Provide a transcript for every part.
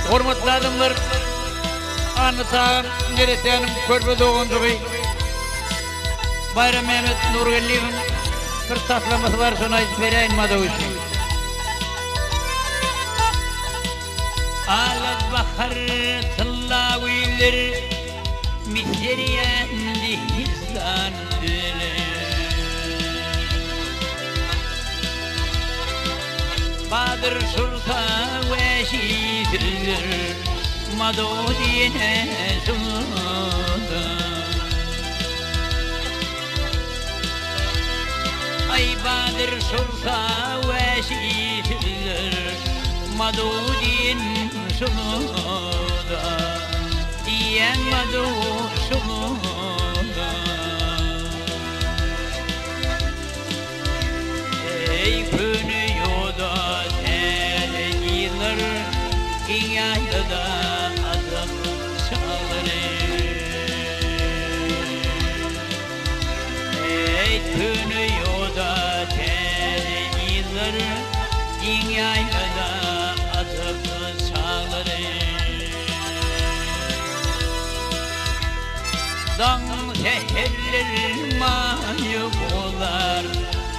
Hormatly adamlar, anlatağım, neresenim körpe doğuncuğu, Bayram Mehmet Nurgulli'nin bir taslaması var, şuna hiç vereyin madavuşu. Alat bakar tıllaviler, miseriyendi hizlandılar. Badır Sultan ve şiirler, Madudine Sultan. Ay Badır Sultan ve şiirler, Madudine Sultan. Diyen Madud Sultan. Ey könü yoda tereyiler, dünyada adım çalır. Ey könü yoda tereyiler, dünyada adım çalır. Dan seherler mayıp olar,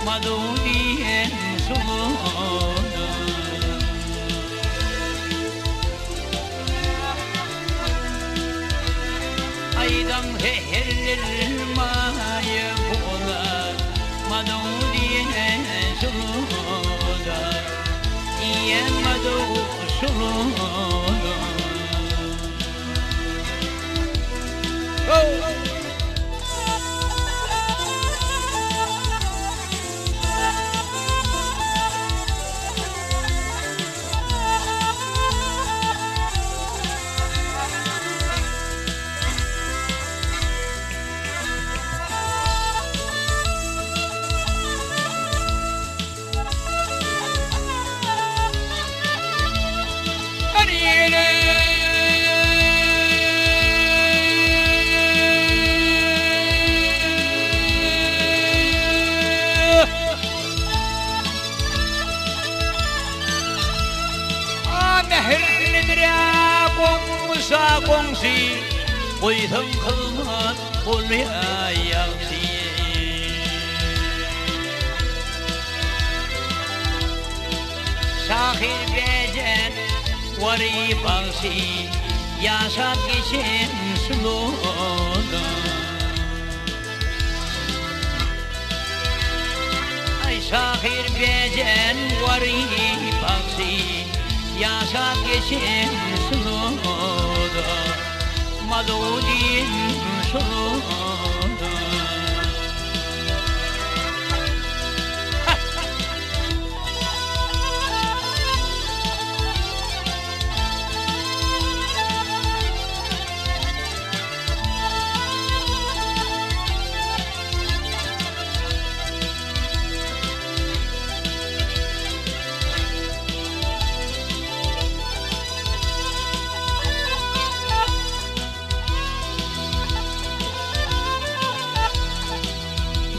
Madudiyen Sultan. Aydan seherler mayıp olar, Madudiyen Sultan. Diyen Madu Sultan. Kongsi, uyum kılmat olmayayaksı. Sahil bezen vari balsi, yaşat geçen suluda. Ay sahil bezen vari balsi, yaşat geçen suluda. Madudin Sultan.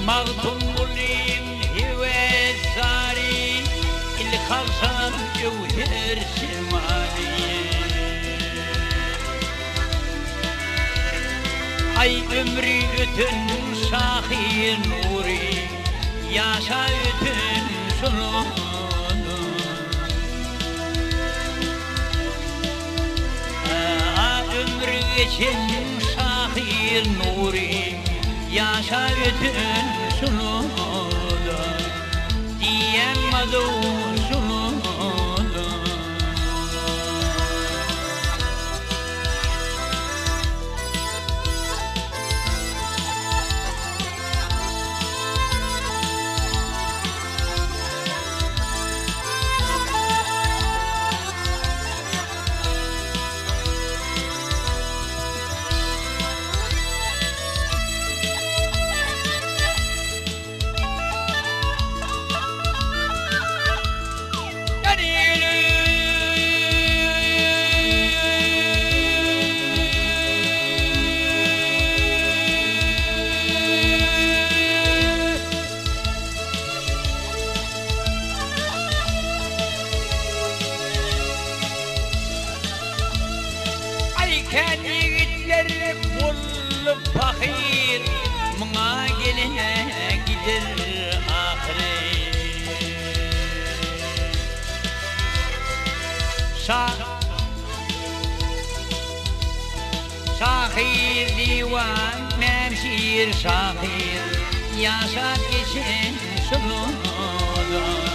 Mağdum bulayım hive zari, il kalsan cevher şemali. Ay ömrü ötün şahir nuri, yaşa ötün sulunu. Ömrü geçen şahir nuri, yaşa ötün sulunu, diyen madu sulunu. Sen yigitler bulup fakir, mına geline gider ahiret. Şahir divan memşir şahir, yaşat geçin suludan.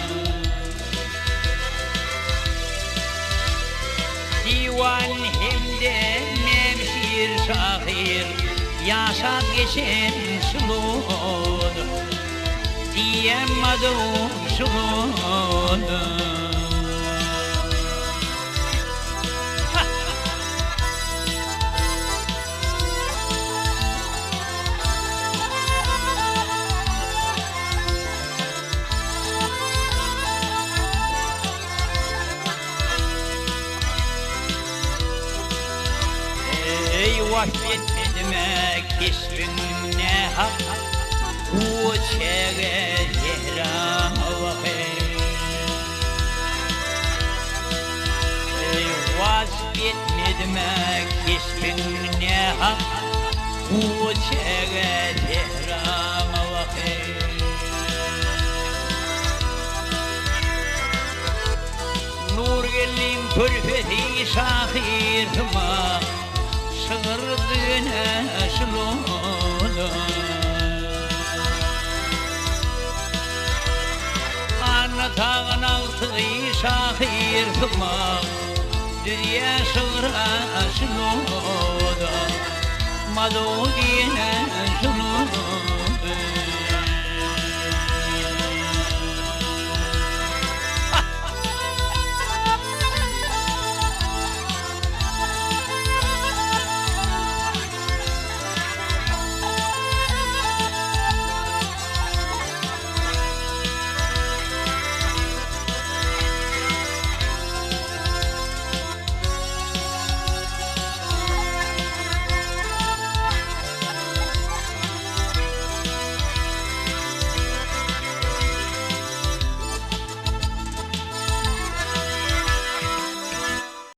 Divan hemde memşir şahir, yaşat geçin suludan. Diyemedim suludan. Vahvetme kesbin ne hak, bu çere zehra vakit. Vahvetme kesbin ne hak, bu çere zehra vakit. Nur gelin körfeti şahirma, sığırdığına şulun. Anlatağın altı şahir tutma, dünya sığıra şulun. Madogine şulun.